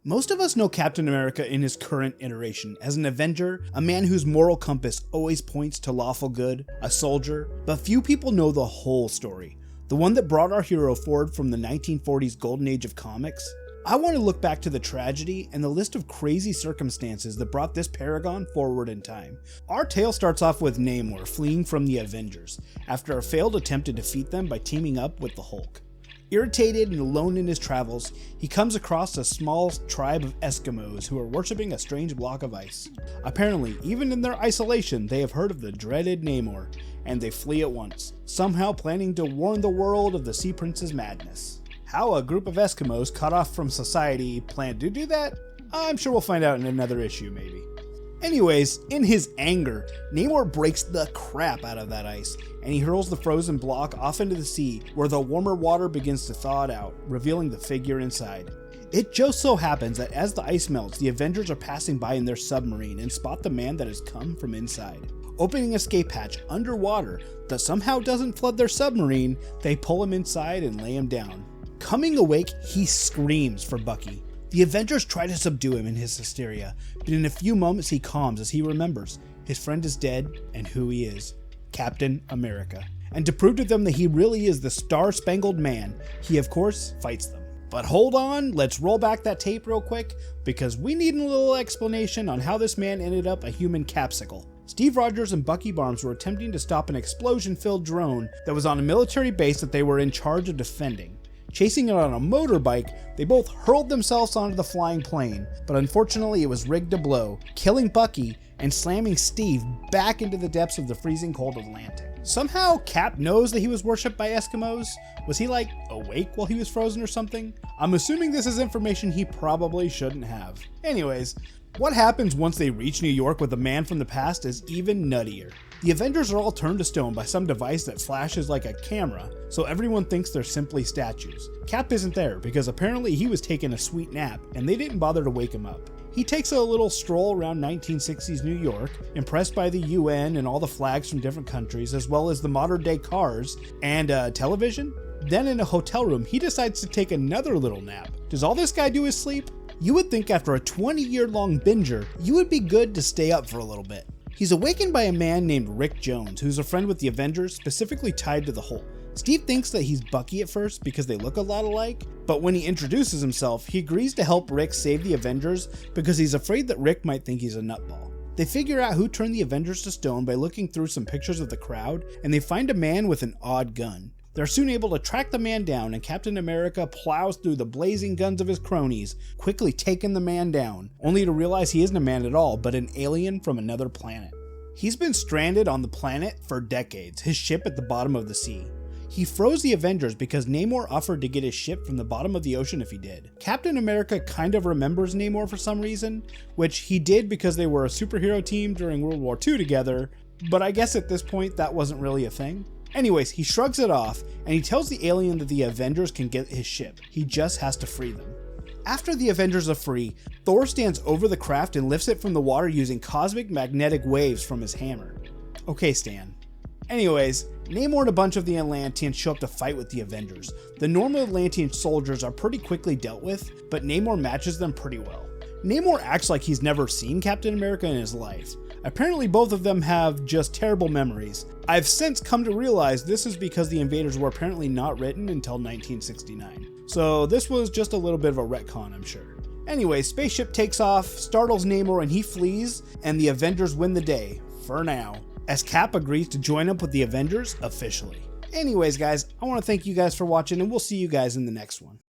Most of us know Captain America in his current iteration as an Avenger, a man whose moral compass always points to lawful good, a soldier, but few people know the whole story, the one that brought our hero forward from the 1940s golden age of comics. I want to look back to the tragedy and the list of crazy circumstances that brought this paragon forward in time. Our tale starts off with Namor fleeing from the Avengers after a failed attempt to defeat them by teaming up with the Hulk. Irritated and alone in his travels, he comes across a small tribe of Eskimos who are worshipping a strange block of ice. Apparently, even in their isolation, they have heard of the dreaded Namor, and they flee at once, somehow planning to warn the world of the Sea Prince's madness. How a group of Eskimos cut off from society planned to do that? I'm sure we'll find out in another issue maybe. Anyways, in his anger, Namor breaks the crap out of that ice, and he hurls the frozen block off into the sea, where the warmer water begins to thaw it out, revealing the figure inside. It just so happens that as the ice melts, the Avengers are passing by in their submarine and spot the man that has come from inside. Opening an escape hatch underwater that somehow doesn't flood their submarine, they pull him inside and lay him down. Coming awake, he screams for Bucky. The Avengers try to subdue him in his hysteria, but in a few moments he calms as he remembers his friend is dead and who he is, Captain America. And to prove to them that he really is the Star-Spangled Man, he of course fights them. But hold on, let's roll back that tape real quick, because we need a little explanation on how this man ended up a human capsicle. Steve Rogers and Bucky Barnes were attempting to stop an explosion-filled drone that was on a military base that they were in charge of defending. Chasing it on a motorbike, they both hurled themselves onto the flying plane, but unfortunately it was rigged to blow, killing Bucky and slamming Steve back into the depths of the freezing cold Atlantic. Somehow Cap knows that he was worshipped by Eskimos. Was he like awake while he was frozen or something? I'm assuming this is information he probably shouldn't have. Anyways, what happens once they reach New York with the man from the past is even nuttier. The Avengers are all turned to stone by some device that flashes like a camera, so everyone thinks they're simply statues. Cap isn't there because apparently he was taking a sweet nap and they didn't bother to wake him up. He takes a little stroll around 1960s New York, impressed by the UN and all the flags from different countries, as well as the modern day cars and television. Then in a hotel room, he decides to take another little nap. Does all this guy do is sleep? You would think after a 20-year-long binger, you would be good to stay up for a little bit. He's awakened by a man named Rick Jones, who's a friend with the Avengers, specifically tied to the Hulk. Steve thinks that he's Bucky at first because they look a lot alike, but when he introduces himself, he agrees to help Rick save the Avengers because he's afraid that Rick might think he's a nutball. They figure out who turned the Avengers to stone by looking through some pictures of the crowd, and they find a man with an odd gun. They're soon able to track the man down, and Captain America plows through the blazing guns of his cronies, quickly taking the man down, only to realize he isn't a man at all, but an alien from another planet. He's been stranded on the planet for decades, his ship at the bottom of the sea. He froze the Avengers because Namor offered to get his ship from the bottom of the ocean if he did. Captain America kind of remembers Namor for some reason, which he did because they were a superhero team during World War II together, but I guess at this point that wasn't really a thing. Anyways, he shrugs it off, and he tells the alien that the Avengers can get his ship. He just has to free them. After the Avengers are free, Thor stands over the craft and lifts it from the water using cosmic magnetic waves from his hammer. Okay, Stan. Anyways, Namor and a bunch of the Atlanteans show up to fight with the Avengers. The normal Atlantean soldiers are pretty quickly dealt with, but Namor matches them pretty well. Namor acts like he's never seen Captain America in his life. Apparently both of them have just terrible memories. I've since come to realize this is because the invaders were apparently not written until 1969. So this was just a little bit of a retcon, I'm sure. Anyway, spaceship takes off, startles Namor and he flees, and the Avengers win the day, for now, as Cap agrees to join up with the Avengers officially. Anyways guys, I want to thank you guys for watching and we'll see you guys in the next one.